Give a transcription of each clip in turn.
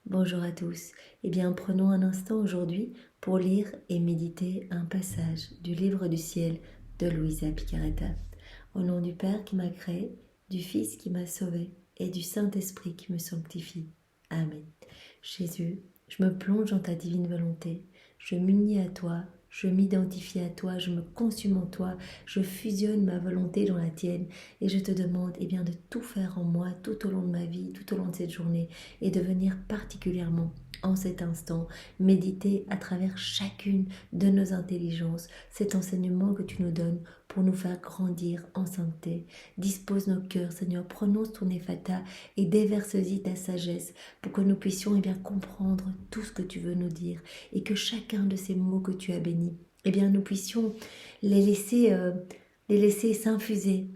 Bonjour à tous. Eh bien, prenons un instant aujourd'hui pour lire et méditer un passage du livre du ciel de Luisa Picaretta. Au nom du Père qui m'a créé, du Fils qui m'a sauvé et du Saint-Esprit qui me sanctifie. Amen. Jésus, je me plonge dans ta divine volonté, je m'unis à toi, je m'identifie à toi, je me consume en toi, je fusionne ma volonté dans la tienne et je te demande bien, de tout faire en moi tout au long de ma vie, tout au long de cette journée et de venir particulièrement en cet instant méditer à travers chacune de nos intelligences cet enseignement que tu nous donnes pour nous faire grandir en sainteté. Dispose nos cœurs, Seigneur, prononce ton Ephata et déverse-y ta sagesse pour que nous puissions bien comprendre tout ce que tu veux nous dire et que chacun de ces mots que tu as bénis, nous puissions les laisser s'infuser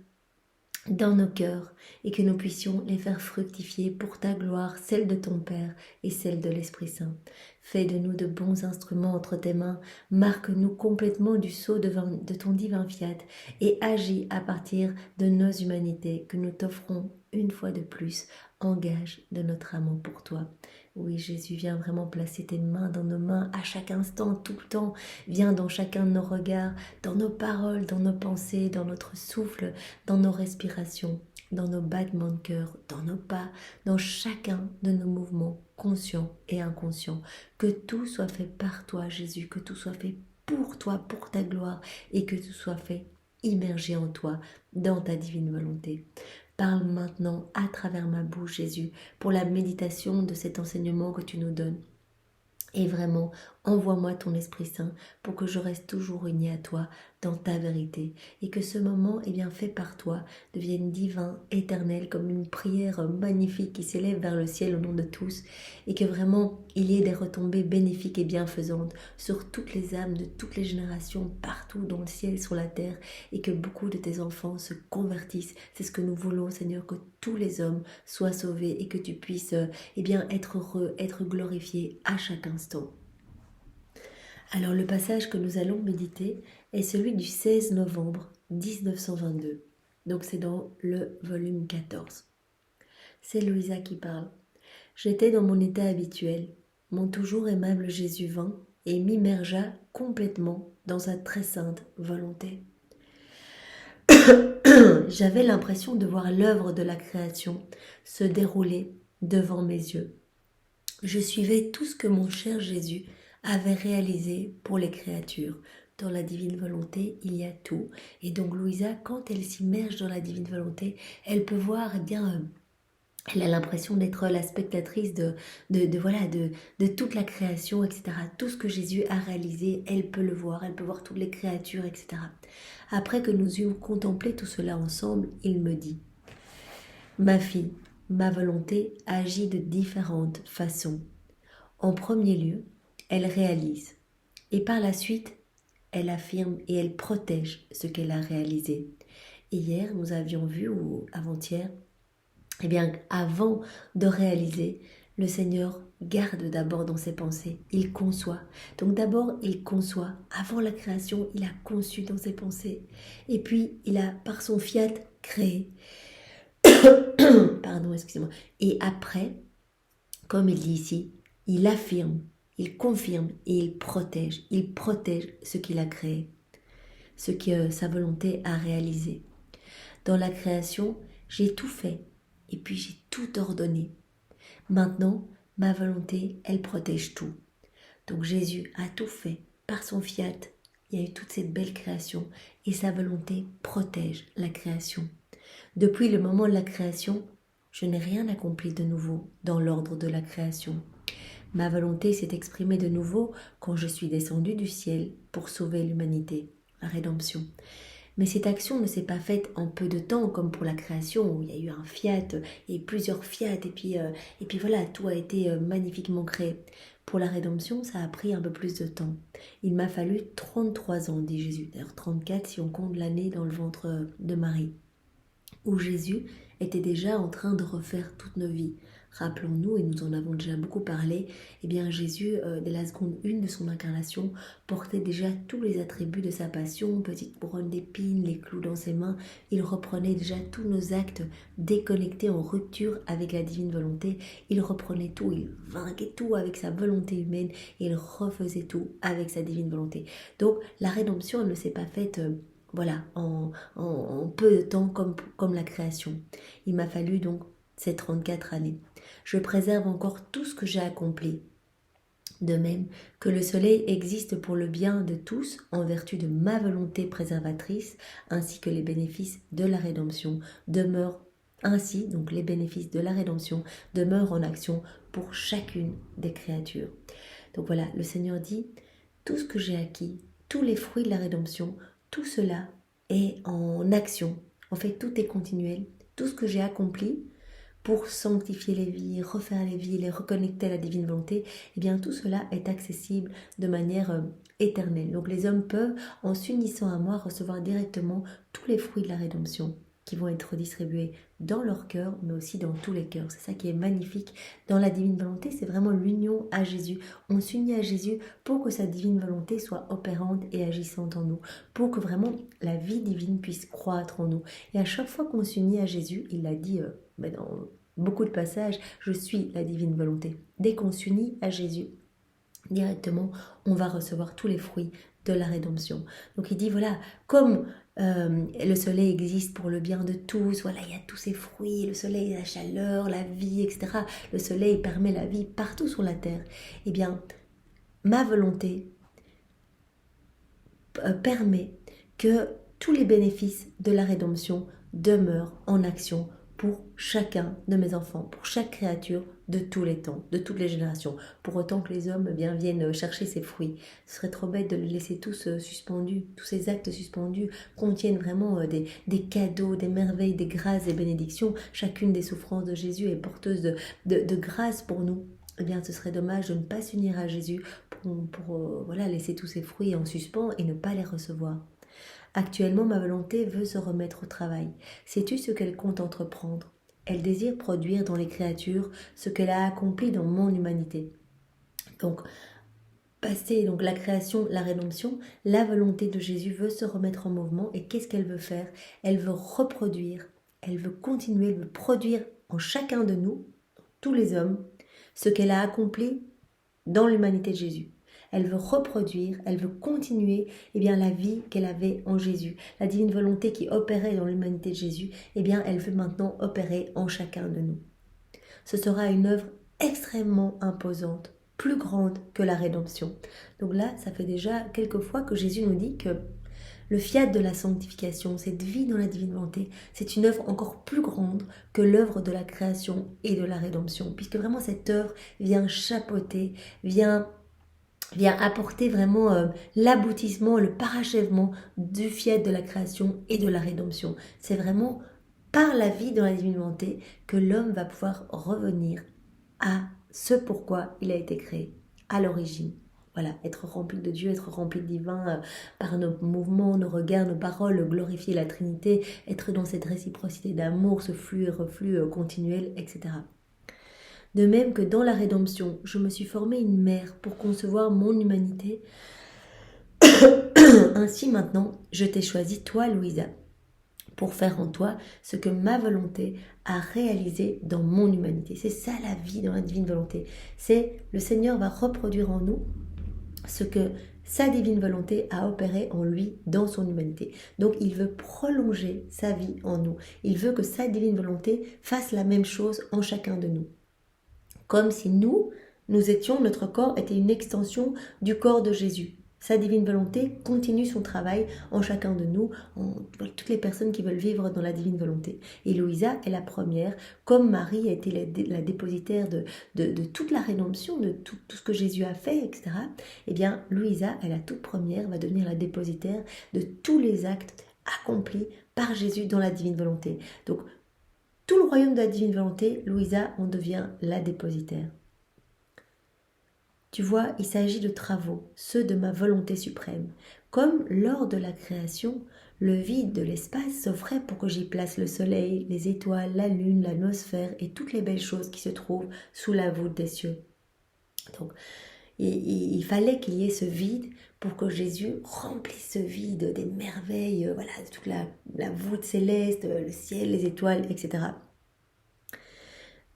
dans nos cœurs et que nous puissions les faire fructifier pour ta gloire, celle de ton Père et celle de l'Esprit Saint. Fais de nous de bons instruments entre tes mains, marque-nous complètement du sceau de ton divin fiat et agis à partir de nos humanités que nous t'offrons une fois de plus en gage de notre amour pour toi. Oui, Jésus, viens vraiment placer tes mains dans nos mains à chaque instant, tout le temps. Viens dans chacun de nos regards, dans nos paroles, dans nos pensées, dans notre souffle, dans nos respirations, dans nos battements de cœur, dans nos pas, dans chacun de nos mouvements, conscients et inconscients. Que tout soit fait par toi, Jésus, que tout soit fait pour toi, pour ta gloire, et que tout soit fait immergé en toi, dans ta divine volonté. Parle maintenant à travers ma bouche, Jésus, pour la méditation de cet enseignement que tu nous donnes. Et vraiment, envoie-moi ton Esprit Saint pour que je reste toujours unie à toi dans ta vérité et que ce moment fait par toi devienne divin, éternel, comme une prière magnifique qui s'élève vers le ciel au nom de tous et que vraiment il y ait des retombées bénéfiques et bienfaisantes sur toutes les âmes de toutes les générations, partout dans le ciel, sur la terre, et que beaucoup de tes enfants se convertissent. C'est ce que nous voulons, Seigneur, que tous les hommes soient sauvés et que tu puisses être heureux, être glorifié à chaque instant. Alors le passage que nous allons méditer est celui du 16 novembre 1922. Donc c'est dans le volume 14. C'est Luisa qui parle. J'étais dans mon état habituel. Mon toujours aimable Jésus vint et m'immergea complètement dans sa très sainte volonté. J'avais l'impression de voir l'œuvre de la création se dérouler devant mes yeux. Je suivais tout ce que mon cher Jésus avait réalisé pour les créatures. Dans la divine volonté, il y a tout. Et donc Louisa, quand elle s'immerge dans la divine volonté, elle peut voir, elle a l'impression d'être la spectatrice de toute la création, etc. Tout ce que Jésus a réalisé, elle peut le voir, elle peut voir toutes les créatures, etc. Après que nous eûmes contemplé tout cela ensemble, il me dit « Ma fille, ma volonté agit de différentes façons. En premier lieu, elle réalise, et par la suite, elle affirme et elle protège ce qu'elle a réalisé. Et hier, nous avions vu, ou avant-hier, avant de réaliser, le Seigneur garde d'abord dans ses pensées, il conçoit. Donc d'abord, il conçoit. Avant la création, il a conçu dans ses pensées. Et puis, il a, par son fiat, créé. Pardon, excusez-moi. Et après, comme il dit ici, il affirme, il confirme et il protège. Il protège ce qu'il a créé, ce que sa volonté a réalisé. Dans la création, j'ai tout fait et puis j'ai tout ordonné. Maintenant, ma volonté, elle protège tout. Donc Jésus a tout fait par son fiat. Il y a eu toute cette belle création et sa volonté protège la création. Depuis le moment de la création, je n'ai rien accompli de nouveau dans l'ordre de la création. Ma volonté s'est exprimée de nouveau quand je suis descendue du ciel pour sauver l'humanité, la rédemption. Mais cette action ne s'est pas faite en peu de temps comme pour la création où il y a eu un fiat et plusieurs fiat et puis voilà, tout a été magnifiquement créé. Pour la rédemption, ça a pris un peu plus de temps. Il m'a fallu 33 ans, dit Jésus. D'ailleurs 34 si on compte l'année dans le ventre de Marie, où Jésus était déjà en train de refaire toutes nos vies. Rappelons-nous, et nous en avons déjà beaucoup parlé, eh bien Jésus, dès la seconde 1 de son incarnation, portait déjà tous les attributs de sa passion, petite couronne d'épines, les clous dans ses mains. Il reprenait déjà tous nos actes déconnectés en rupture avec la divine volonté. Il reprenait tout, il vainquait tout avec sa volonté humaine et il refaisait tout avec sa divine volonté. Donc la rédemption, elle ne s'est pas faite en peu de temps comme la création. Il m'a fallu donc ces 34 années. Je préserve encore tout ce que j'ai accompli. De même que le soleil existe pour le bien de tous en vertu de ma volonté préservatrice, ainsi que les bénéfices de la rédemption demeurent ainsi, donc les bénéfices de la rédemption demeurent en action pour chacune des créatures. Donc voilà, le Seigneur dit, tout ce que j'ai acquis, tous les fruits de la rédemption, tout cela est en action. En fait, tout est continuel. Tout ce que j'ai accompli pour sanctifier les vies, refaire les vies, les reconnecter à la divine volonté, eh bien tout cela est accessible de manière éternelle. Donc les hommes peuvent, en s'unissant à moi, recevoir directement tous les fruits de la rédemption qui vont être distribués dans leur cœur, mais aussi dans tous les cœurs. C'est ça qui est magnifique dans la divine volonté, c'est vraiment l'union à Jésus. On s'unit à Jésus pour que sa divine volonté soit opérante et agissante en nous, pour que vraiment la vie divine puisse croître en nous. Et à chaque fois qu'on s'unit à Jésus, il l'a dit dans beaucoup de passages, je suis la divine volonté. Dès qu'on s'unit à Jésus, directement, on va recevoir tous les fruits de la rédemption. Donc il dit, voilà, comme le soleil existe pour le bien de tous, voilà, il y a tous ces fruits, le soleil, la chaleur, la vie, etc. Le soleil permet la vie partout sur la terre. Eh bien, ma volonté permet que tous les bénéfices de la rédemption demeurent en action pour chacun de mes enfants, pour chaque créature de tous les temps, de toutes les générations. Pour autant que les hommes viennent chercher ces fruits. Ce serait trop bête de les laisser tous suspendus. Tous ces actes suspendus contiennent vraiment des cadeaux, des merveilles, des grâces et bénédictions. Chacune des souffrances de Jésus est porteuse de grâce pour nous. Eh bien, ce serait dommage de ne pas s'unir à Jésus pour laisser tous ces fruits en suspens et ne pas les recevoir. Actuellement, ma volonté veut se remettre au travail. Sais-tu ce qu'elle compte entreprendre? Elle désire produire dans les créatures ce qu'elle a accompli dans mon humanité. Donc, passer donc la création, la rédemption, la volonté de Jésus veut se remettre en mouvement. Et qu'est-ce qu'elle veut faire? Elle veut reproduire, elle veut continuer, elle veut produire en chacun de nous, tous les hommes, ce qu'elle a accompli dans l'humanité de Jésus. Elle veut reproduire, elle veut continuer la vie qu'elle avait en Jésus. La divine volonté qui opérait dans l'humanité de Jésus, elle veut maintenant opérer en chacun de nous. Ce sera une œuvre extrêmement imposante, plus grande que la rédemption. Donc là, ça fait déjà quelques fois que Jésus nous dit que le fiat de la sanctification, cette vie dans la divine volonté, c'est une œuvre encore plus grande que l'œuvre de la création et de la rédemption, puisque vraiment cette œuvre vient chapeauter, vient apporter vraiment l'aboutissement, le parachèvement du fiat de la création et de la rédemption. C'est vraiment par la vie dans la divine volonté que l'homme va pouvoir revenir à ce pourquoi il a été créé, à l'origine. Voilà, être rempli de Dieu, être rempli de divin par nos mouvements, nos regards, nos paroles, glorifier la Trinité, être dans cette réciprocité d'amour, ce flux et reflux continuel, etc. De même que dans la rédemption, je me suis formé une mère pour concevoir mon humanité. Ainsi maintenant, je t'ai choisi, toi, Louisa, pour faire en toi ce que ma volonté a réalisé dans mon humanité. C'est ça la vie dans la divine volonté. C'est le Seigneur va reproduire en nous ce que sa divine volonté a opéré en lui dans son humanité. Donc il veut prolonger sa vie en nous. Il veut que sa divine volonté fasse la même chose en chacun de nous. Comme si notre corps était une extension du corps de Jésus. Sa divine volonté continue son travail en chacun de nous, en toutes les personnes qui veulent vivre dans la divine volonté. Et Louisa est la première, comme Marie a été la dépositaire de toute la rédemption, de tout ce que Jésus a fait, etc. Eh bien, Louisa est la toute première, va devenir la dépositaire de tous les actes accomplis par Jésus dans la divine volonté. Donc, tout le royaume de la divine volonté, Louisa en devient la dépositaire. Tu vois, il s'agit de travaux, ceux de ma volonté suprême. Comme lors de la création, le vide de l'espace s'offrait pour que j'y place le soleil, les étoiles, la lune, l'atmosphère et toutes les belles choses qui se trouvent sous la voûte des cieux. Donc, il fallait qu'il y ait ce vide pour que Jésus remplisse ce vide des merveilles, voilà, toute la voûte céleste, le ciel, les étoiles, etc.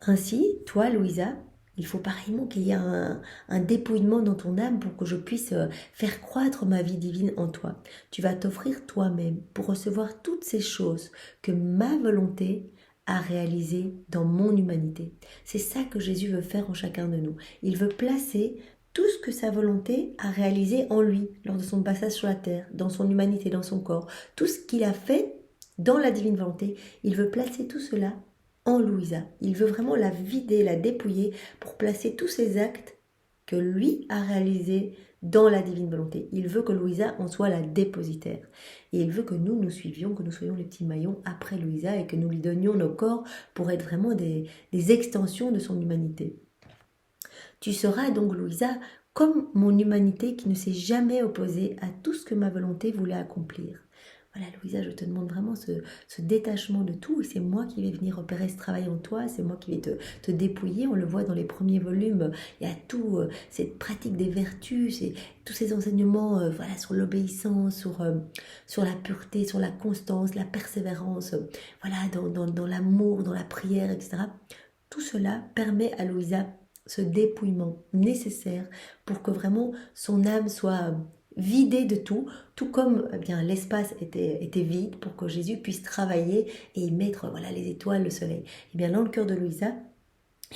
Ainsi, toi, Louisa, il faut pareillement qu'il y ait un dépouillement dans ton âme pour que je puisse faire croître ma vie divine en toi. Tu vas t'offrir toi-même pour recevoir toutes ces choses que ma volonté a réalisées dans mon humanité. C'est ça que Jésus veut faire en chacun de nous. Il veut placer tout ce que sa volonté a réalisé en lui lors de son passage sur la terre, dans son humanité, dans son corps. Tout ce qu'il a fait dans la divine volonté, il veut placer tout cela en Louisa. Il veut vraiment la vider, la dépouiller pour placer tous ces actes que lui a réalisés dans la divine volonté. Il veut que Louisa en soit la dépositaire. Et il veut que nous suivions, que nous soyons les petits maillons après Louisa et que nous lui donnions nos corps pour être vraiment des extensions de son humanité. Tu seras donc, Louisa, comme mon humanité qui ne s'est jamais opposée à tout ce que ma volonté voulait accomplir. Voilà, Louisa, je te demande vraiment ce détachement de tout. C'est moi qui vais venir opérer ce travail en toi. C'est moi qui vais te dépouiller. On le voit dans les premiers volumes. Il y a tout, cette pratique des vertus, tous ces enseignements voilà, sur l'obéissance, sur la pureté, sur la constance, la persévérance, voilà, dans l'amour, dans la prière, etc. Tout cela permet à Louisa ce dépouillement nécessaire pour que vraiment son âme soit vidée de tout comme eh bien l'espace était vide pour que Jésus puisse travailler et y mettre voilà, les étoiles, le soleil. Et bien dans le cœur de Louisa,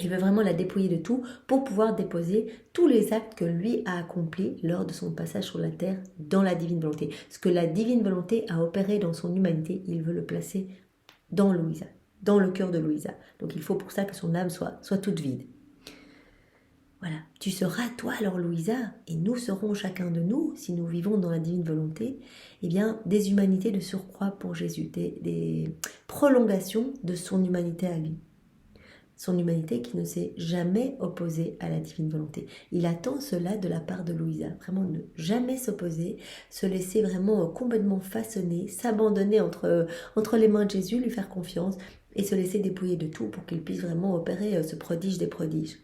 il veut vraiment la dépouiller de tout pour pouvoir déposer tous les actes que lui a accomplis lors de son passage sur la terre dans la divine volonté. Ce que la divine volonté a opéré dans son humanité, il veut le placer dans Louisa, dans le cœur de Louisa. Donc il faut pour ça que son âme soit toute vide. Voilà, tu seras toi alors Louisa, et nous serons chacun de nous, si nous vivons dans la divine volonté, eh bien des humanités de surcroît pour Jésus, des prolongations de son humanité à lui. Son humanité qui ne s'est jamais opposée à la divine volonté. Il attend cela de la part de Louisa, vraiment ne jamais s'opposer, se laisser vraiment complètement façonner, s'abandonner entre les mains de Jésus, lui faire confiance et se laisser dépouiller de tout pour qu'il puisse vraiment opérer ce prodige des prodiges.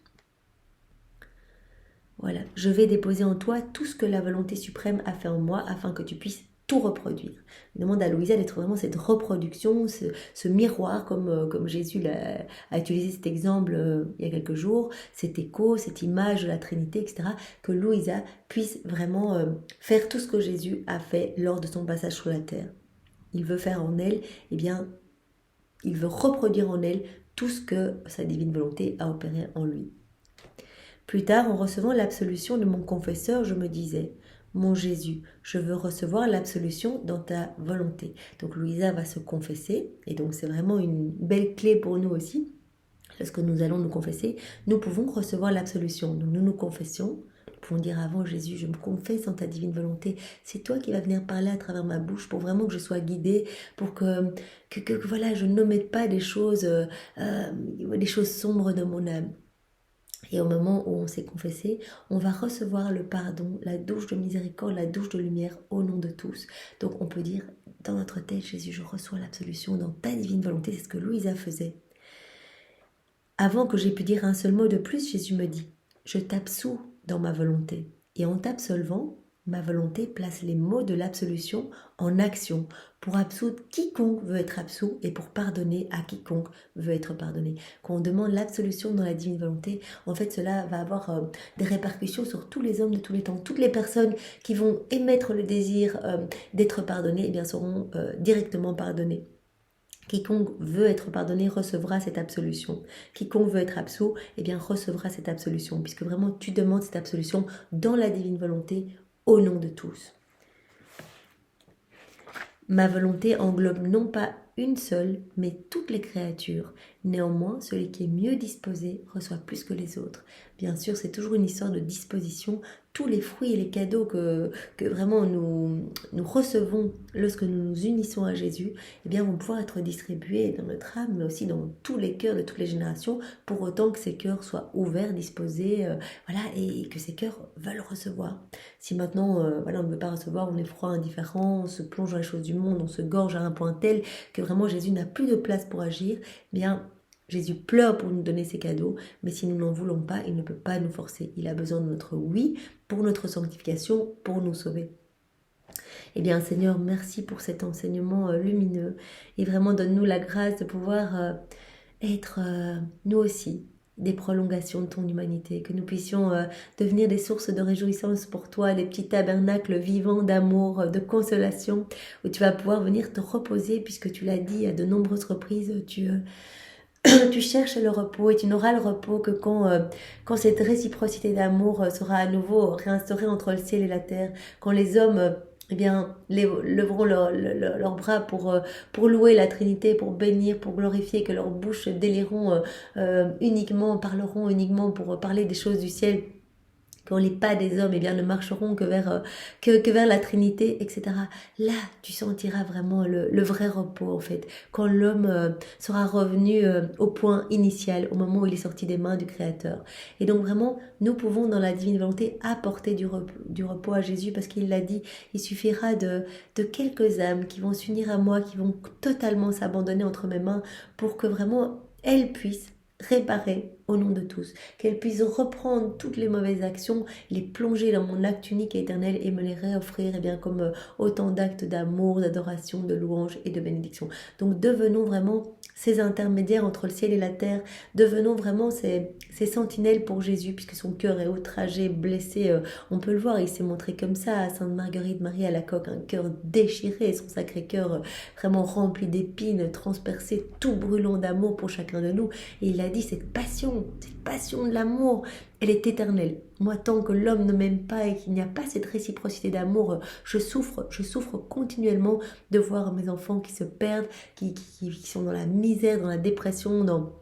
Voilà, je vais déposer en toi tout ce que la volonté suprême a fait en moi afin que tu puisses tout reproduire. Il demande à Louisa d'être vraiment cette reproduction, ce miroir, comme Jésus a utilisé cet exemple il y a quelques jours, cet écho, cette image de la Trinité, etc. Que Louisa puisse vraiment faire tout ce que Jésus a fait lors de son passage sur la terre. Il veut faire en elle, eh bien, il veut reproduire en elle tout ce que sa divine volonté a opéré en lui. Plus tard, en recevant l'absolution de mon confesseur, je me disais « Mon Jésus, je veux recevoir l'absolution dans ta volonté. » Donc Louisa va se confesser, et donc c'est vraiment une belle clé pour nous aussi. Lorsque nous allons nous confesser, nous pouvons recevoir l'absolution. Donc nous nous confessions, nous pouvons dire avant Jésus, je me confesse en ta divine volonté. C'est toi qui vas venir parler à travers ma bouche pour vraiment que je sois guidée, pour que voilà, je n'omette pas des choses sombres de mon âme. Et au moment où on s'est confessé, on va recevoir le pardon, la douche de miséricorde, la douche de lumière au nom de tous. Donc on peut dire dans notre tête, Jésus, je reçois l'absolution dans ta divine volonté. C'est ce que Louisa faisait. Avant que j'aie pu dire un seul mot de plus, Jésus me dit, je t'absous dans ma volonté. Et en t'absolvant, ma volonté place les mots de l'absolution en action pour absoudre quiconque veut être absous et pour pardonner à quiconque veut être pardonné. Quand on demande l'absolution dans la divine volonté, en fait cela va avoir des répercussions sur tous les hommes de tous les temps. Toutes les personnes qui vont émettre le désir d'être pardonnées, eh bien, seront directement pardonnées. Quiconque veut être pardonné recevra cette absolution. Quiconque veut être absous, eh bien, recevra cette absolution, puisque vraiment tu demandes cette absolution dans la divine volonté au nom de tous. Ma volonté englobe non pas une seule, mais toutes les créatures. Néanmoins, celui qui est mieux disposé reçoit plus que les autres. Bien sûr, c'est toujours une histoire de disposition. Tous les fruits et les cadeaux que vraiment nous recevons lorsque nous nous unissons à Jésus, eh bien, vont pouvoir être distribués dans notre âme, mais aussi dans tous les cœurs de toutes les générations, pour autant que ces cœurs soient ouverts, disposés, voilà, et que ces cœurs veulent recevoir. Si maintenant, voilà, on ne veut pas recevoir, on est froid, indifférent, on se plonge dans les choses du monde, on se gorge à un point tel que vraiment Jésus n'a plus de place pour agir, eh bien, Jésus pleure pour nous donner ses cadeaux, mais si nous n'en voulons pas, il ne peut pas nous forcer. Il a besoin de notre oui pour notre sanctification, pour nous sauver. Eh bien, Seigneur, merci pour cet enseignement lumineux et vraiment donne-nous la grâce de pouvoir être, nous aussi, des prolongations de ton humanité, que nous puissions devenir des sources de réjouissance pour toi, des petits tabernacles vivants d'amour, de consolation, où tu vas pouvoir venir te reposer, puisque tu l'as dit à de nombreuses reprises, tu cherches le repos et tu n'auras le repos que quand cette réciprocité d'amour sera à nouveau réinstaurée entre le ciel et la terre, quand les hommes eh bien, lèveront leurs bras pour louer la Trinité, pour bénir, pour glorifier, que leurs bouches déliront uniquement, parleront uniquement pour parler des choses du ciel, quand les pas des hommes eh bien, ne marcheront que vers la Trinité, etc. Là, tu sentiras vraiment le vrai repos, en fait, quand l'homme sera revenu au point initial, au moment où il est sorti des mains du Créateur. Et donc vraiment, nous pouvons, dans la divine volonté, apporter du repos à Jésus, parce qu'il l'a dit, il suffira de quelques âmes qui vont s'unir à moi, qui vont totalement s'abandonner entre mes mains, pour que vraiment elles puissent réparer au nom de tous, qu'elle puisse reprendre toutes les mauvaises actions, les plonger dans mon acte unique et éternel et me les réoffrir eh bien, comme autant d'actes d'amour, d'adoration, de louange et de bénédiction. Donc devenons vraiment ces intermédiaires entre le ciel et la terre, devenons vraiment ces sentinelles pour Jésus, puisque son cœur est outragé, blessé, on peut le voir, il s'est montré comme ça à Sainte Marguerite Marie à la coque, un cœur déchiré, son sacré cœur vraiment rempli d'épines, transpercé, tout brûlant d'amour pour chacun de nous, et il a dit cette passion de l'amour, elle est éternelle. Moi, tant que l'homme ne m'aime pas et qu'il n'y a pas cette réciprocité d'amour, je souffre continuellement de voir mes enfants qui se perdent, qui sont dans la misère, dans la dépression, dans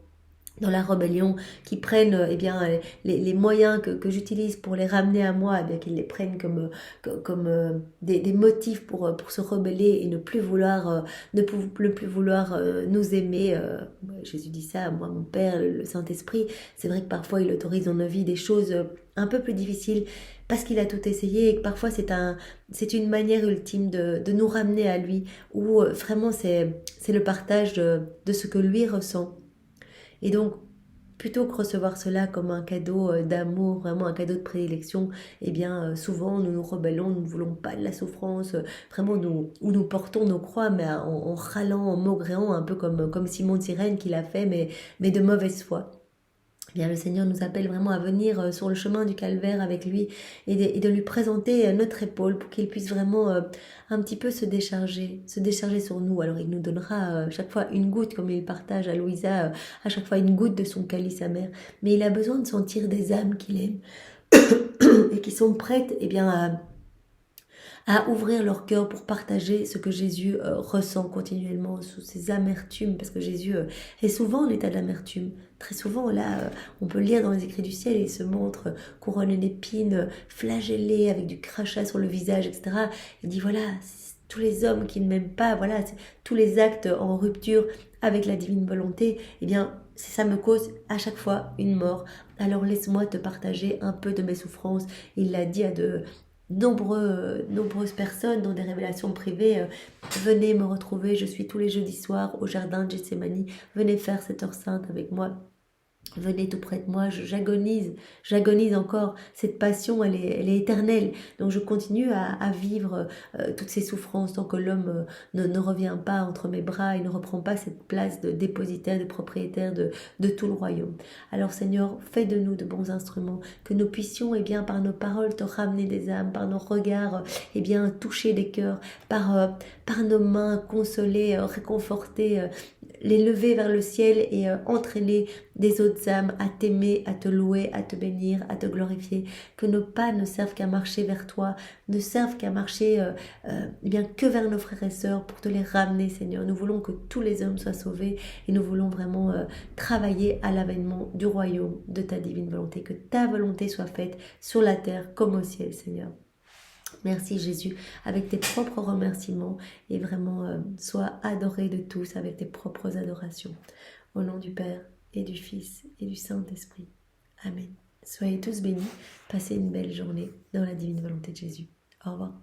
la rébellion, qui prennent eh bien, les moyens que j'utilise pour les ramener à moi, eh bien qu'ils les prennent comme des motifs pour se rebeller et ne plus vouloir nous aimer. Jésus dit ça, moi, mon Père, le Saint-Esprit, c'est vrai que parfois il autorise dans nos vies des choses un peu plus difficiles, parce qu'il a tout essayé et que parfois c'est une manière ultime de nous ramener à lui, où vraiment c'est le partage de ce que lui ressent. Et donc, plutôt que recevoir cela comme un cadeau d'amour, vraiment un cadeau de prédilection, eh bien, souvent, nous nous rebellons, nous ne voulons pas de la souffrance, vraiment, nous portons nos croix, mais en râlant, en maugréant, un peu comme Simon de Cyrène qui l'a fait, mais de mauvaise foi. Eh bien, le Seigneur nous appelle vraiment à venir sur le chemin du calvaire avec lui et de lui présenter notre épaule pour qu'il puisse vraiment un petit peu se décharger sur nous. Alors il nous donnera chaque fois une goutte, comme il partage à Louisa, à chaque fois une goutte de son calice amer. Mais il a besoin de sentir des âmes qu'il aime et qui sont prêtes eh bien, à ouvrir leur cœur pour partager ce que Jésus ressent continuellement sous ses amertumes, parce que Jésus est souvent en état d'amertume. Très souvent, là, on peut lire dans les écrits du ciel, il se montre couronné d'épines, flagellé, avec du crachat sur le visage, etc. Il dit, voilà, tous les hommes qui ne m'aiment pas, voilà, tous les actes en rupture avec la divine volonté, eh bien, ça me cause à chaque fois une mort. Alors laisse-moi te partager un peu de mes souffrances. Il l'a dit à de nombreuses personnes dans des révélations privées, venez me retrouver, je suis tous les jeudis soirs au jardin de Gethsémani, venez faire cette heure sainte avec moi. Venez tout près de moi, j'agonise encore. Cette passion, elle est éternelle. Donc je continue à vivre toutes ces souffrances tant que l'homme ne revient pas entre mes bras et ne reprend pas cette place de dépositaire, de propriétaire de tout le royaume. Alors Seigneur, fais de nous de bons instruments, que nous puissions, eh bien, par nos paroles, te ramener des âmes, par nos regards, eh bien, toucher des cœurs, par nos mains, consoler, réconforter, les lever vers le ciel et entraîner des autres âmes à t'aimer, à te louer, à te bénir, à te glorifier. Que nos pas ne servent qu'à marcher vers toi, ne servent qu'à marcher eh bien que vers nos frères et sœurs pour te les ramener, Seigneur. Nous voulons que tous les hommes soient sauvés et nous voulons vraiment travailler à l'avènement du royaume de ta divine volonté. Que ta volonté soit faite sur la terre comme au ciel, Seigneur. Merci Jésus, avec tes propres remerciements et vraiment sois adoré de tous avec tes propres adorations. Au nom du Père et du Fils et du Saint-Esprit. Amen. Soyez tous bénis, passez une belle journée dans la divine volonté de Jésus. Au revoir.